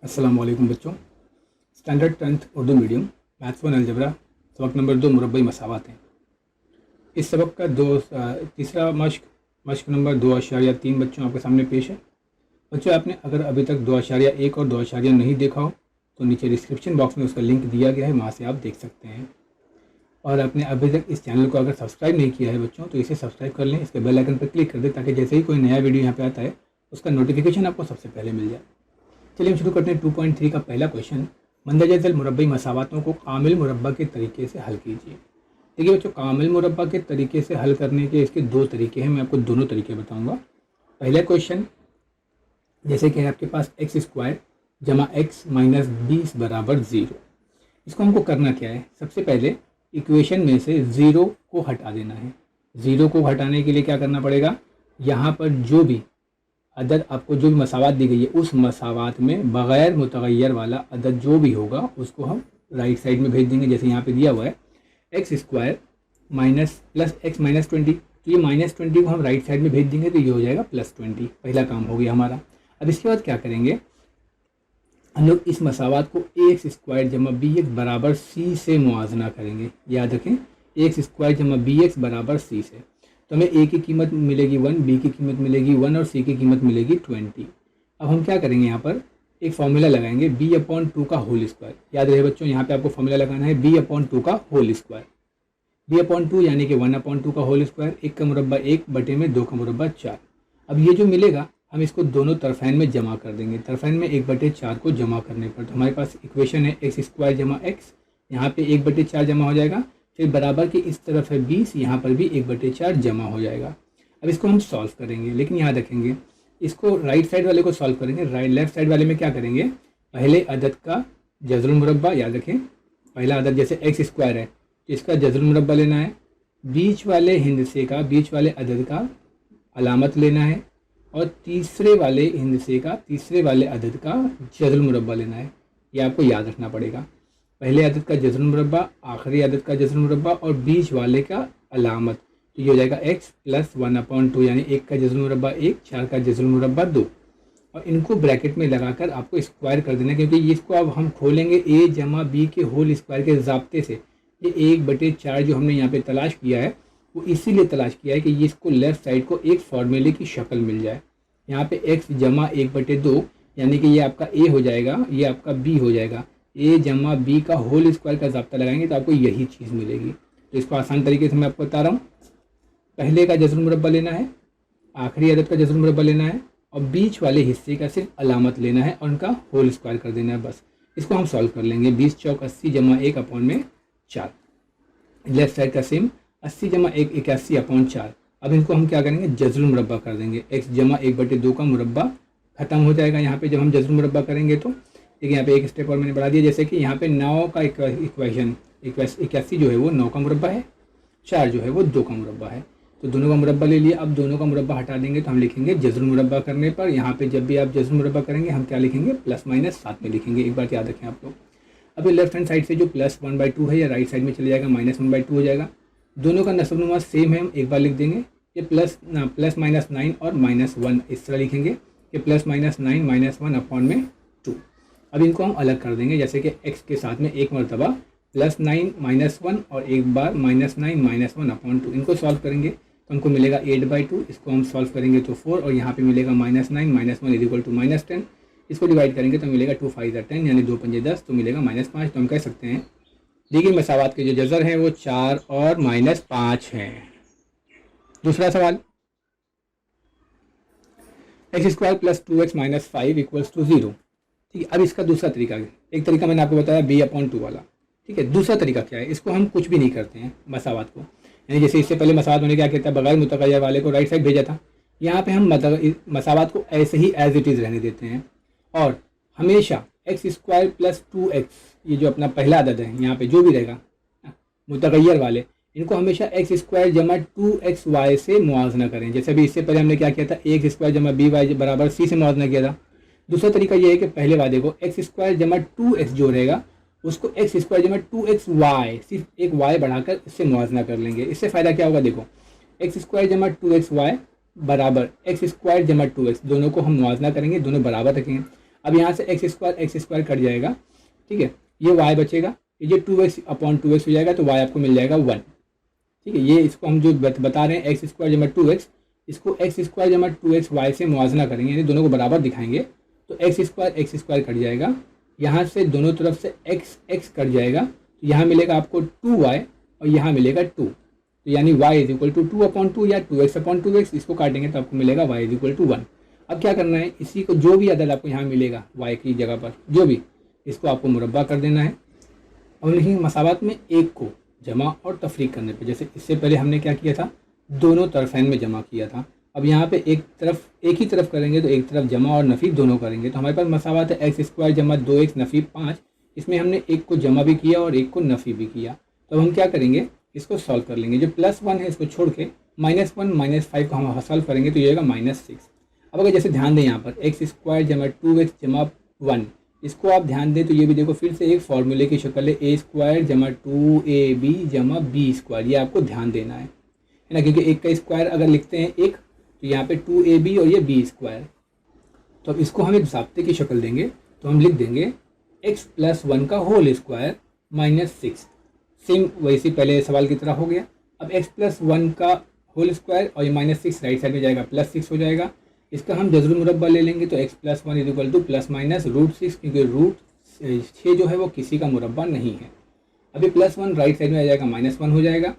अस्सलाम वालेकुम बच्चों। Standard 10th Urdu medium maths one algebra सबक नंबर 2 मुरब्बई मसावात हैं। इस सबक का तीसरा मश्क नंबर 2.3 बच्चों आपके सामने पेश है। बच्चों, आपने अगर अभी तक 2.1 और 2.0 नहीं देखा हो तो नीचे डिस्क्रिप्शन बॉक्स में उसका लिंक दिया गया है, वहाँ से आप देख सकते हैं। और आपने अभी तक इस चैनल को अगर सब्सक्राइब नहीं किया है बच्चों तो इसे सब्सक्राइब कर लें, इसके बेल आइकन पर क्लिक कर दें ताकि जैसे ही कोई नया वीडियो यहाँ पे आता है उसका नोटिफिकेशन आपको सबसे पहले मिल जाए। चलिए हम शुरू करते हैं 2.3 का पहला क्वेश्चन। मंदरजा झैल मुरब्बई मसावातों को कामिल मुरब्बा के तरीके से हल कीजिए। देखिए बच्चों, कामिल मुरब्बा के तरीके से हल करने के इसके दो तरीके हैं, मैं आपको दोनों तरीके बताऊंगा। पहला क्वेश्चन जैसे कि आपके पास एक्स स्क्वायर जमा एक्स माइनस 20 बराबर 0। इसको हमको करना क्या है, सबसे पहले इक्वेशन में से 0 को हटा देना है। 0 को हटाने के लिए क्या करना पड़ेगा, यहाँ पर जो भी अदद आपको जो भी मसावात दी गई है उस मसावात में बग़ैर मुतग़य्यर वाला अदद जो भी होगा उसको हम राइट साइड में भेज देंगे। जैसे यहाँ पे दिया हुआ है x square minus plus x minus 20, तो ये माइनस 20 को हम राइट साइड में भेज देंगे तो ये हो जाएगा प्लस 20। पहला काम हो गया हमारा। अब इसके बाद क्या करेंगे, हम लोग इस मसावात को ए एक्स स्क्वायर जमा बी एक्स बराबर सी से मुआजना करेंगे। याद रखें, एक्स स्क्वायर जमा बी एक्स बराबर सी से, तो हमें ए की कीमत मिलेगी 1, बी की कीमत मिलेगी 1 और सी की कीमत मिलेगी 20। अब हम क्या करेंगे, यहाँ पर एक फॉर्मूला लगाएंगे b/2 का होल स्क्वायर। याद रहे बच्चों, यहाँ पे आपको फॉर्मूला लगाना है b/2 का होल स्क्वायर। b/2 यानी कि 1/2 का होल स्क्वायर, 1 का मुरब्बा 1 बटे में 2 का मुरब्बा 4। अब ये जो मिलेगा हम इसको दोनों तरफैन में जमा कर देंगे। तरफैन में 1/4 को जमा करने पर तो हमारे पास इक्वेशन है एक्स स्क्वायर जमा एक्स, यहाँ पे 1/4 जमा हो जाएगा, फिर बराबर के इस तरफ है 20, यहाँ पर भी 1/4 जमा हो जाएगा। अब इसको हम सॉल्व करेंगे, लेकिन याद रखेंगे इसको राइट साइड वाले को सॉल्व करेंगे। लेफ्ट साइड वाले में क्या करेंगे, पहले अदद का जज़रुल मुरब्बा, याद रखें पहला अदद जैसे एक्स स्क्वायर है तो इसका जज़रुल मुरब्बा लेना है, बीच वाले हिंदसे का बीच वाले अदद का अलामत लेना है, और तीसरे वाले हिंदसे का तीसरे वाले अदद का जज़रुल मुरब्बा लेना है। ये आपको याद रखना पड़ेगा, पहले अदद का जज़रुल मुरब्बा, आखिरी अदद का जज़रुल मुरब्बा और बीच वाले का अलामत। तो ये हो जाएगा x प्लस 1/2 यानी 1 का जज़रुल मुरब्बा 1, 4 का जज़रुल मुरब्बा 2, और इनको ब्रैकेट में लगाकर आपको स्क्वायर कर देना, क्योंकि इसको अब हम खोलेंगे a जमा b के होल स्क्वायर के ज़ाब्ते से। ये 1/4 जो हमने यहाँ पे तलाश किया है वो इसीलिए तलाश किया है कि ये इसको लेफ़्ट साइड को एक फार्मूले की शक्ल मिल जाए। यहाँ पे x जमा 1/2 यानी कि ये आपका a हो जाएगा, ये आपका b हो जाएगा। a जमा b का होल स्क्वायर का ज़ाब्ता लगाएंगे तो आपको यही चीज़ मिलेगी। तो इसको आसान तरीके से मैं आपको बता रहा हूँ, पहले का जज़रुल मुरब्बा लेना है, आखिरी अदद का जज़रुल मुरब्बा लेना है और बीच वाले हिस्से का सिर्फ अलामत लेना है और उनका होल स्क्वायर कर देना है, बस। इसको हम सॉल्व कर लेंगे। 20 चौक 80 जमा 1/4, लेफ्ट साइड का सेम 80 जमा 1 81/4। अब इनको हम क्या करेंगे, जज़रुल मुरब्बा कर देंगे। x जमा 1/2 का मुरब्बा खत्म हो जाएगा यहाँ पे जब हम जज़रुल मुरब्बा करेंगे तो। देखिए यहाँ पे एक स्टेप और मैंने बढ़ा दिया, जैसे कि यहाँ पे 9 का इक्वेशन 81 जो है वो 9 का मुरब्बा है, 4 जो है वो 2 का मुरब्बा है, तो दोनों का मुरब्बा ले लिया। अब दोनों का मुरब्बा हटा देंगे तो हम लिखेंगे जज़रुल मुरब्बा करने पर, यहाँ पे जब भी आप जज़रुल मुरब्बा करेंगे हम क्या लिखेंगे, प्लस माइनस साथ में लिखेंगे। एक बात याद रखें आप लोग। अब ये लेफ्ट हैंड साइड से जो प्लस 1/2 है या राइट साइड में चले जाएगा माइनस 1/2 हो जाएगा। दोनों का नस्ब नुमा सेम है, हम एक बार लिख देंगे। ये प्लस माइनस 9 और -1 इस तरह लिखेंगे, ये प्लस माइनस 9 -1/2। अब इनको हम अलग कर देंगे, जैसे कि x के साथ में एक मरतबा +9 -1 और एक बार -9 -1/2। इनको सॉल्व करेंगे तो हमको मिलेगा 8/2, इसको हम सॉल्व करेंगे तो 4, और यहाँ पे मिलेगा -9 -1 = -10। इसको डिवाइड करेंगे तो मिलेगा 2 5 10 यानी 2 5 10, तो मिलेगा -5। तो हम कह सकते हैं देखिए मसावात के जो जज़र हैं वो 4 और -5 हैं। दूसरा सवाल, x² + 2x - 5 = 0। ठीक है, अब इसका दूसरा तरीका है। एक तरीका मैंने आपको बताया b/2 वाला, ठीक है। दूसरा तरीका क्या है, इसको हम कुछ भी नहीं करते हैं मसावात को, यानी जैसे इससे पहले मसावात मैंने क्या किया था, बगैर मुतग़य्यर वाले को राइट साइड भेजा था। यहाँ पे हम मसावात को ऐसे ही एज इट इज़ रहने देते हैं और हमेशा x² + 2x, ये जो अपना पहला अदद है यहाँ पे जो भी रहेगा मुतग़य्यर वाले, इनको हमेशा x² जमा 2xy से मुआवजना करें। जैसे अभी इससे पहले हमने क्या किया था, ax² जमा by बराबर c से मुआवजना किया था। दूसरा तरीका ये है कि पहले वादे को x² जमा 2x जो रहेगा उसको x² जमा 2xy सिर्फ एक y बढ़ाकर इससे मुआवजना कर लेंगे। इससे फ़ायदा क्या होगा, देखो x² जमा 2xy बराबर x² जमा 2x, दोनों को हम मुआवजना करेंगे, दोनों बराबर रखेंगे। अब यहाँ से एक्स स्क्वायर कट जाएगा, ठीक है, ये वाई बचेगा, ये 2x अपॉन 2x हो जाएगा, तो वाई आपको मिल जाएगा 1, ठीक है। ये इसको हम जो बता रहे हैं एक्स स्क्वायर जमा 2x, इसको एक्स स्क्वायर जमा 2x वाई से मुआवजना करेंगे, यानी दोनों को बराबर दिखाएंगे, तो एक्स स्क्वायर कट जाएगा, यहाँ से दोनों तरफ से x कट जाएगा, तो यहाँ मिलेगा आपको 2y और यहाँ मिलेगा 2, तो यानी y इज इक्वल टू 2/2 या 2x/2x, इसको काटेंगे तो आपको मिलेगा y इज इक्वल टू 1। अब क्या करना है, इसी को जो भी अदद आपको यहाँ मिलेगा y की जगह पर जो भी, इसको आपको मुरब्बा कर देना है। अब लिखेंगे मसावत में एक को जमा और तफरीक करने पे, जैसे इससे पहले हमने क्या किया था, दोनों तरफैन में जमा किया था। अब यहाँ पे एक ही तरफ करेंगे तो एक तरफ जमा और नफ़ी दोनों करेंगे, तो हमारे पास मसावत है एक्स स्क्वायर जमा 2x नफ़ी 5, इसमें हमने एक को जमा भी किया और एक को नफ़ी भी किया। तो अब हम क्या करेंगे, इसको सॉल्व कर लेंगे, जो +1 है इसको छोड़ के -1 -5 को हम सॉल्व करेंगे तो ये होगा -6। अब अगर जैसे ध्यान दें यहाँ पर एक्स स्क्वायर जमा 2x जमा 1, इसको आप ध्यान दें तो ये भी देखो फिर से एक फॉर्मूले की शक्ल है, a स्क्वायर जमा 2ab जमा b स्क्वायर, ये आपको ध्यान देना है ना, क्योंकि एक का स्क्वायर अगर लिखते हैं एक, तो यहाँ पे 2ab और ये b स्क्वायर। तो अब इसको हम एक ज़ाब्ते की शक्ल देंगे, तो हम लिख देंगे x+1 का होल स्क्वायर -6, सेम वैसे पहले सवाल की तरह हो गया। अब x+1 का होल स्क्वायर और ये -6 राइट साइड में जाएगा +6 हो जाएगा, इसका हम जज़रुल मुरब्बा ले लेंगे, तो x+1 इज इक्वल टू ±√6, क्योंकि √6 जो है वो किसी का मुरब्बा नहीं है। अभी +1 राइट साइड में आ जाएगा -1 हो जाएगा,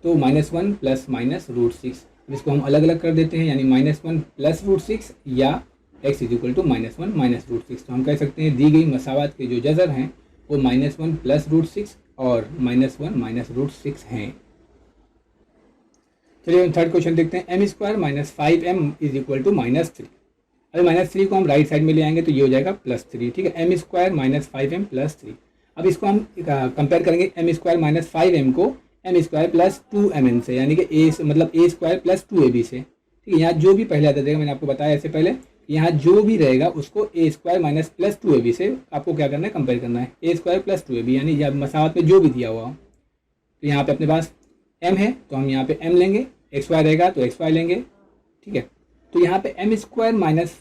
तो -1 प्लस -√6, इसको हम अलग अलग कर देते हैं, यानी -1 + √6 या x इज इक्वल टू -1 -√6। तो हम कह सकते हैं दी गई मसावत के जो जज़र हैं वो -1 + √6 और -1 -√6 हैं। चलिए हम थर्ड क्वेश्चन देखते हैं, m² - 5m is equal to -3। अभी -3 को हम राइट साइड में ले आएंगे तो ये हो जाएगा +3, ठीक है, m² - 5m + 3। अब इसको हम कंपेयर करेंगे m² - 5m को m² + 2mn से, यानी कि a मतलब a² + 2ab से, ठीक है। यहाँ जो भी पहले आता रहेगा, मैंने आपको बताया इससे पहले, यहाँ जो भी रहेगा उसको a² - + 2ab से आपको क्या करना है, कंपेयर करना है, a² + 2ab, यानी जब मसावत में जो भी दिया हुआ हो। तो यहाँ पे अपने पास m है तो हम यहाँ पे m लेंगे, xy रहेगा तो xy लेंगे, ठीक है। तो यहाँ पे m² -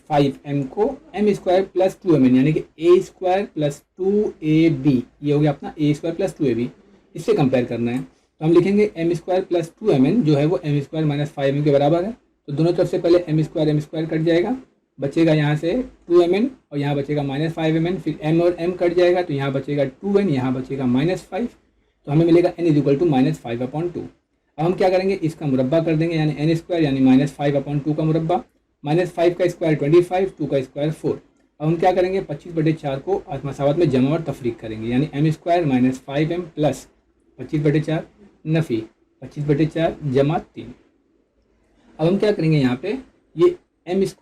5m को m² + 2mn यानी कि a² + 2ab, ये हो गया अपना a² + 2ab, इससे कंपेयर करना है। तो हम लिखेंगे m² + 2mn जो है वो m² - 5m के बराबर है, तो दोनों तरफ से पहले m² कट जाएगा, बचेगा यहाँ से 2mn और यहाँ बचेगा -5mn, फिर m और m कट जाएगा तो यहाँ बचेगा 2n, यहाँ बचेगा -5, तो हमें मिलेगा n इज इक्वल टू -5/2। अब हम क्या करेंगे, इसका मुरब्बा कर देंगे, यानी n² यानी -5/2 का मुरब्बा, -5 का स्क्वायर 25, 2 का स्क्वायर 4। अब हम क्या करेंगे, 25/4 को मसावत में जमा और तफरीक करेंगे, यानी m² - 5m प्लस 25/4 नफ़ी 25/4 जमा 3। अब हम क्या करेंगे, यहाँ पे ये m² -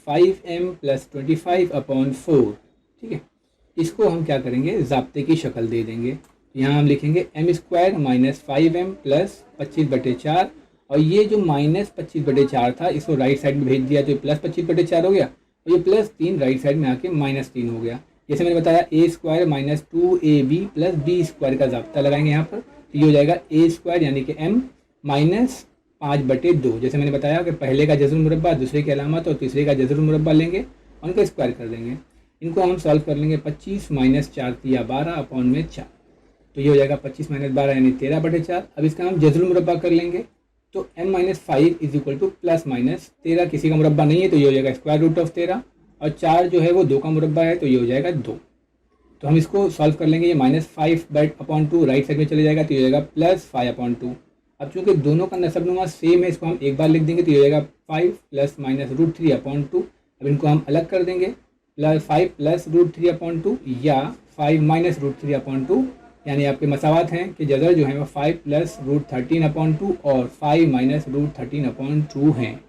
5m प्लस 25/4, ठीक है, इसको हम क्या करेंगे, ज़ाब्ते की शक्ल दे देंगे। यहाँ हम लिखेंगे m² - 5m प्लस 25/4, और ये जो -25/4 था इसको राइट साइड में भेज दिया तो +25/4 हो गया, और ये +3 राइट साइड में आके -3 हो गया। जैसे मैंने बताया a² - 2ab प्लस b² का ज़ाब्ता लगाएंगे यहाँ पर, तो ये हो जाएगा a² यानी कि m - 5/2। जैसे मैंने बताया कि पहले का जज़रुल मुरब्बा, दूसरे की अलामत और तीसरे का जज़रुल मुरब्बा लेंगे, उनका स्क्वायर कर देंगे। इनको हम सॉल्व कर लेंगे, 25 - 4 × 12/4, तो ये हो जाएगा 25 - 12 यानी 13/4। अब इसका हम जज़रुल मुरब्बा कर लेंगे, तो m - 5 इज इक्वल टू +-13, किसी का मुरब्बा नहीं है तो ये हो जाएगा √13, और 4 जो है वो 2 का मुरब्बा है तो ये हो जाएगा 2। तो हम इसको सॉल्व कर लेंगे, ये -5/2 राइट साइड में चले जाएगा तो ये हो जाएगा +5/2। अब चूँकि दोनों का नसबनुमा सेम है, इसको हम एक बार लिख देंगे तो ये हो जाएगा 5 ± √3/2। अब इनको हम अलग कर देंगे, 5 + √3/2 या 5 - √3/2, यानी आपके मसावत हैं कि जज़र जो है वो 5 + √13/2 और 5 - √13/2 हैं।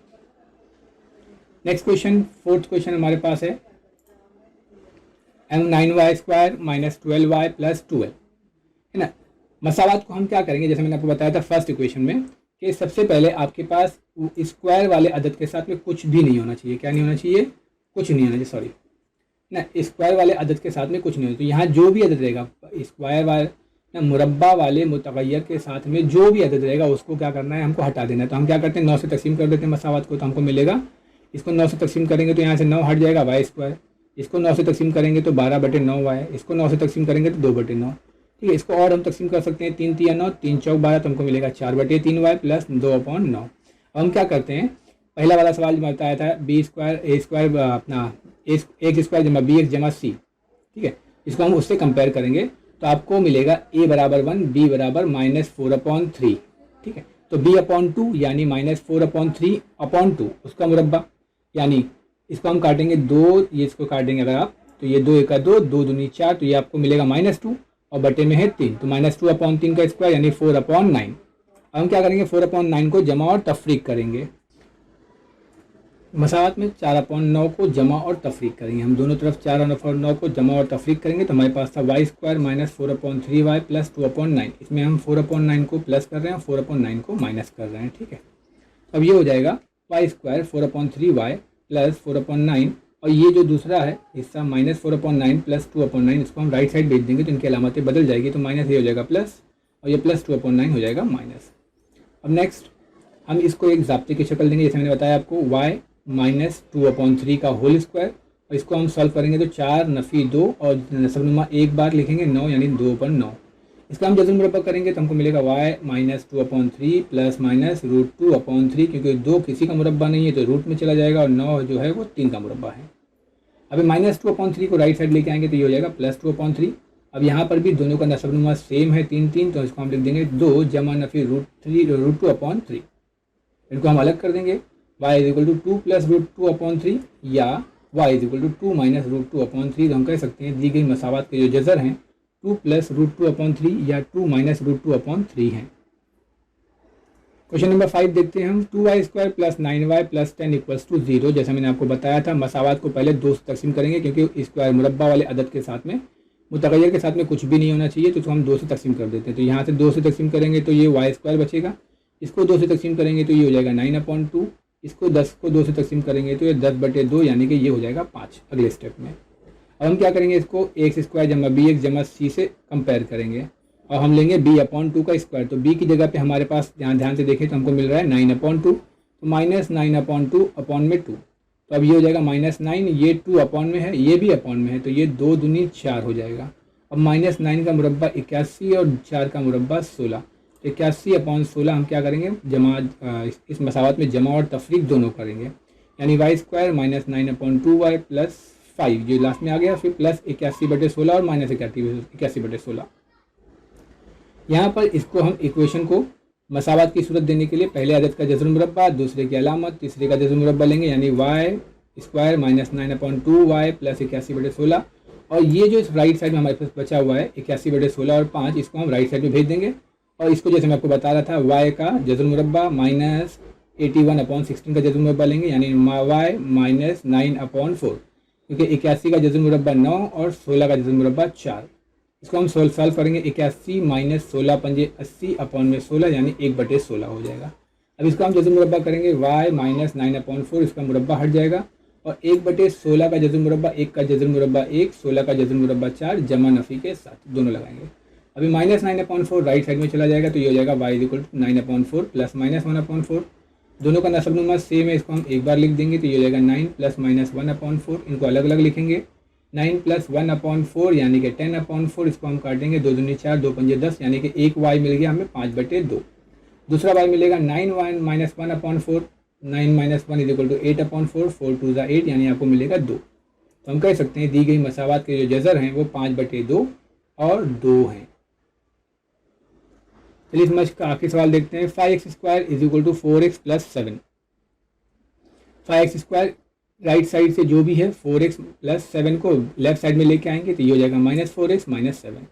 नेक्स्ट क्वेश्चन, फोर्थ क्वेश्चन हमारे पास है m9y² - 12y + 12, है ना। मसावत को हम क्या करेंगे, जैसे मैंने आपको बताया था फर्स्ट इक्वेशन में कि सबसे पहले आपके पास स्क्वायर वाले अदद के साथ में कुछ भी नहीं होना चाहिए। क्या नहीं होना चाहिए, कुछ नहीं होना चाहिए, सॉरी ना, स्क्वायर वाले अदद के साथ में कुछ नहीं होना चाहिए। यहाँ जो भी अदद रहेगा स्क्वायर वाले ना मुरब्बा वाले मुतगय्यर के साथ में जो भी अदद रहेगा उसको क्या करना है, हमको हटा देना है। तो हम क्या करते हैं, 9 से तकसीम कर देते हैं मसावत को, तो हमको मिलेगा, इसको 9 से तकसीम करेंगे तो यहाँ से 9 हट जाएगा y², इसको 9 से तकसीम करेंगे तो 12/9y, इसको 9 से तकसीम करेंगे तो 2/9। ठीक है, इसको और हम तकसीम कर सकते हैं, 3 3 9, 3 चौक 12, तो हमको मिलेगा 4/3y प्लस 2/9। अब हम क्या करते हैं, पहला वाला सवाल जो बताया था b स्क्वायर a स्क्वायर अपना एक्स स्क्वायर जमा बी एक्स जमा सी, ठीक है, इसको हम उससे कंपेयर करेंगे तो आपको मिलेगा a बराबर 1, b बराबर -4/3। ठीक है, तो b/2 यानी -4/3/2 उसका मुरब्बा, यानी इसको हम काटेंगे 2, ये इसको काटेंगे अगर आप तो ये 2 1 2, 2 दूनी 4, तो ये आपको मिलेगा -2 और बटे में है 3, तो -2/3 का स्क्वायर यानी 4/9। अब हम क्या करेंगे, 4/9 को जमा और तफरीक करेंगे। मसावत में 4/9 को जमा और तफरीक करेंगे, हम दोनों तरफ 4/9 को जमा और तफरीक करेंगे तो हमारे पास था y स्क्वायर -4/3y प्लस 2/9। इसमें हम 4/9 को प्लस कर रहे हैं, 4/9 को माइनस कर रहे हैं। ठीक है, अब ये हो जाएगा y स्क्वायर 4/3y प्लस 4/9, और ये जो दूसरा है हिस्सा -4/9 प्लस 2/9, इसको हम राइट साइड भेज देंगे तो इनकी अलामतें बदल जाएगी, तो माइनस ये हो जाएगा प्लस और ये प्लस 2/9 हो जाएगा माइनस। अब नेक्स्ट हम इसको एक ज़ाब्ते की शक्ल देंगे, जैसे मैंने बताया आपको, y -2/3 का होल स्क्वायर, और इसको हम सॉल्व करेंगे तो 4 नफ़ी 2 और नसबनुमा एक बार लिखेंगे 9 यानी 2/9। इसका हम जज़र मुरब्बा करेंगे तो हमको मिलेगा y -2/3 प्लस -√2/3, क्योंकि 2 किसी का मुरब्बा नहीं है तो रूट में चला जाएगा और 9 जो है वो 3 का मुरब्बा है। अभी -2/3 को राइट साइड लेके आएंगे तो ये हो जाएगा +2/3। अब यहाँ पर भी दोनों का नसबनुमा सेम है 3 3, तो इसको हम लिख देंगे 2 जमा नफ़ी √2/3। इनको हम अलग कर देंगे, y = 2 + √2/3 या y = 2 - √2/3। तो हम कह सकते हैं दी गई मसावत के जो जज़र हैं 2 + √2/3 या 2 - √2/3 हैं। क्वेश्चन नंबर 5 देखते हैं हम, 2y square plus 9y plus 10 = 0। जैसा मैंने आपको बताया था, मसावत को पहले 2 से तकसीम करेंगे क्योंकि स्क्वायर मुरब्बा वाले अदद के साथ में, मुतगय्यर के साथ में कुछ भी नहीं होना चाहिए, तो इसको हम 2 से तकसीम कर देते हैं। तो यहाँ से 2 से तकसीम करेंगे तो ये y स्क्वायर बचेगा, इसको 2 से तकसीम करेंगे तो ये हो जाएगा 9/2, इसको 10 को 2 से तकसीम करेंगे तो ये 10/2 यानी कि ये हो जाएगा 5 अगले स्टेप में। अब हम क्या करेंगे, इसको एक्स स्क्वायर जमा बी एक्स जमा सी से कंपेयर करेंगे और हम लेंगे b/2 का स्क्वायर। तो b की जगह पे हमारे पास ध्यान से देखें तो हमको मिल रहा है 9/2, तो -9/2 अपॉन में 2, तो अब ये हो जाएगा -9, ये 2 अपॉन में है, ये भी अपॉन में है, तो ये 2 दूनी 4 हो जाएगा। अब -9 का मुरब्बा 81 और 4 का मुरब्बा 16, 81/16 हम क्या करेंगे, जमा इस मसावत में जमा और तफरीक दोनों करेंगे, यानी y स्क्वायर -9/2y प्लस 5 जो लास्ट में आ गया, फिर प्लस 81/16 और माइनस 81/16। यहाँ पर इसको हम इक्वेशन को मसावत की सूरत देने के लिए पहले अदद का जज़र मुरब्बा, दूसरे की अलामत, तीसरे का जज़र मुरब्बा लेंगे, यानी y स्क्वायर -9/2y प्लस 81/16, और ये जो राइट साइड में हमारे पास बचा हुआ है 81/16 और 5, इसको हम राइट साइड में भेज देंगे। और इसको जैसे मैं आपको बता रहा था, y का जज़र मुरब्बा -81/16 का जज़र मुरब्बा लेंगे, यानी y -9/4, क्योंकि 81 का जज़र मुरब्बा 9 और 16 का जज़र मुरब्बा 4। इसको हम सॉल्व करेंगे, 81 - 16 पंजे 80/16 यानी 1/16 हो जाएगा। अब इसको हम जज़र मुरब्बा करेंगे, y -9/4 इसका मुरब्बा हट जाएगा और 1/16 का जज़र मुरब्बा, 1 का जज़र मुरब्बा 1, 16 का जज़र मुरब्बा 4 जमा नफ़ी के साथ दोनों लगाएंगे। अभी -9/4 राइट साइड में चला जाएगा तो ये हो जाएगा y = 9/4 प्लस -1/4, दोनों का नसबनुमा सेम है, इसको हम एक बार लिख देंगे तो ये हो जाएगा 9 + -1/4। इनको अलग अलग लिखेंगे, 9 + 1/4 यानी कि 10/4, इसको हम काटेंगे, 2 दूनी 4, 2 पंजे 10, यानी कि एक y मिल गया हमें 5/2। दूसरा y मिलेगा 9 - 1/4, 9 - 1 = 8/4, 4 2 = 8 यानी आपको मिलेगा 2। तो हम कह सकते हैं दी गई मसावत के जो जज़र हैं वो 5/2 और 2 हैं। चलिए इस मश्क का आखिरी सवाल देखते हैं, 5x square = 4x + 7। 5x square right side से जो भी है 4x + 7 को लेफ्ट साइड में लेके आएंगे तो ये हो जाएगा -4x - 7।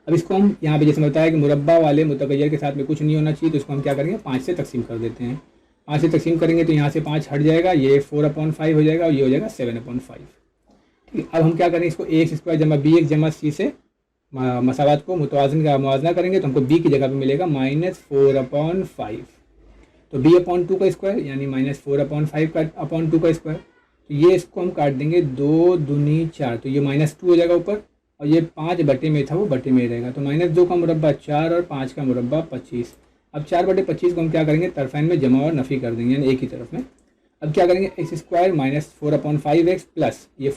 अब इसको हम यहाँ पे जैसे बताया कि मुरब्बा वाले मुतगय्यर के साथ में कुछ नहीं होना चाहिए, तो इसको हम क्या करेंगे 5 से तकसीम कर देते हैं। 5 से तकसीम करेंगे तो यहाँ से 5 हट जाएगा, ये 4/5 हो जाएगा और ये हो जाएगा 7/5। ठीक है, अब हम क्या करेंगे, इसको ax स्क्वायर जमा bx जमा c से मसावत को मुतवाज़िन का मुआवजा करेंगे तो हमको b की जगह पे मिलेगा -4/5, तो b/2 का स्क्वायर यानी -4/5 का अपॉन 2 का स्क्वायर, तो ये इसको हम काट देंगे, 2 दूनी 4, तो ये -2 हो जाएगा ऊपर, और ये 5 बटे में था वो बटे में रहेगा, तो -2 का मुरब्बा 4 और 5 का मुरब्बा 25। अब 4/25 को हम क्या करेंगे, तरफैन में जमा और नफ़ी कर देंगे, यानी एक ही तरफ में। अब क्या करेंगे, x स्क्वायर -4/5x प्लस ये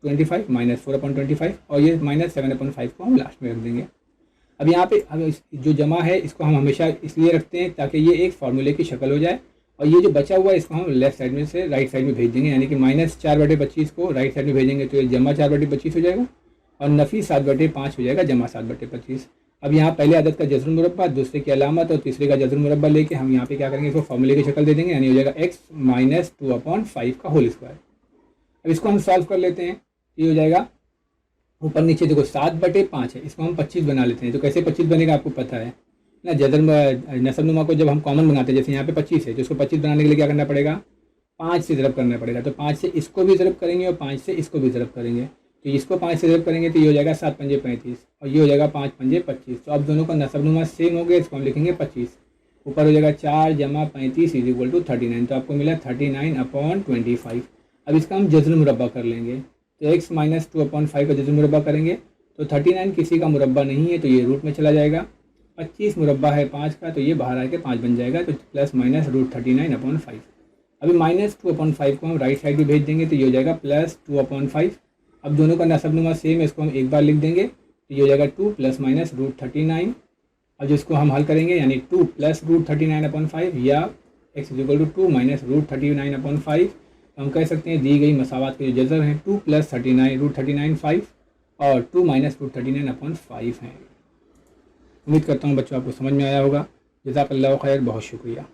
25 माइनस 4/25 और ये माइनस 7/5 को हम लास्ट में रख देंगे। अब यहाँ पे हम जो जमा है इसको हम हमेशा इसलिए रखते हैं ताकि ये एक फार्मूले की शक्ल हो जाए, और ये जो बचा हुआ है इसको हम लेफ्ट साइड में से राइट साइड में भेज देंगे, यानी कि माइनस 4/25 को राइट साइड में भेजेंगे तो ये जमा 4/25 हो जाएगा और नफ़ी 7/5 हो जाएगा जमा 7/25। अब यहाँ पहले आदत का जज़र मुरब्बा, दूसरे की अलामत और तीसरे का जज़र मुरब्बा लेके हम यहाँ पे क्या करेंगे, इसको फार्मूले की शक्ल दे देंगे, यानी हो जाएगा x माइनस 2/5 का होल स्क्वायर। अब इसको हम सॉल्व कर लेते हैं, ये हो जाएगा ऊपर नीचे देखो 7/5 है, इसको हम 25 बना लेते हैं। तो कैसे 25 बनेगा आपको पता है ना, जज़र नसब नुमा को जब हम कॉमन बनाते हैं, जैसे यहाँ पे 25 है तो इसको 25 बनाने के लिए क्या करना पड़ेगा, 5 से ज़रब करना पड़ेगा। तो 5 से इसको भी ज़रब करेंगे और 5 से इसको भी ज़रब करेंगे, तो इसको 5 से ज़रब करेंगे तो ये हो जाएगा 7×5 = 35 और ये हो जाएगा 5×5 = 25। तो अब दोनों का नसब नुमा सेम हो गया, इसको हम लिखेंगे 25। ऊपर हो जाएगा 4 जमा 35 = 39, तो आपको मिला 39/25। अब इसका हम जज़र मुरब्बा कर लेंगे, तो x माइनस 2/5 का जज़र मुरब्बा करेंगे तो 39 किसी का मुरब्बा नहीं है तो ये रूट में चला जाएगा, 25 मुरब्बा है 5 का तो ये बाहर आके 5 बन जाएगा, तो प्लस माइनस √39/5। अभी माइनस 2/5 को हम राइट साइड में भेज देंगे तो ये हो जाएगा प्लस 2/5। अब दोनों का नसब नुमा सेम है, इसको हम एक बार लिख देंगे तो ये हो जाएगा 2 प्लस माइनस √39। अब जिसको हम हल करेंगे यानी 2 प्लस √39/5 या x = 2 माइनस √39/5, हम कह सकते हैं दी गई मसावात के जो जज़र हैं 2 प्लस √39/5 और 2 माइनस √39/5 हैं। उम्मीद करता हूँ बच्चों आपको समझ में आया होगा। जज़ाकल्लाहु खैर, बहुत शुक्रिया।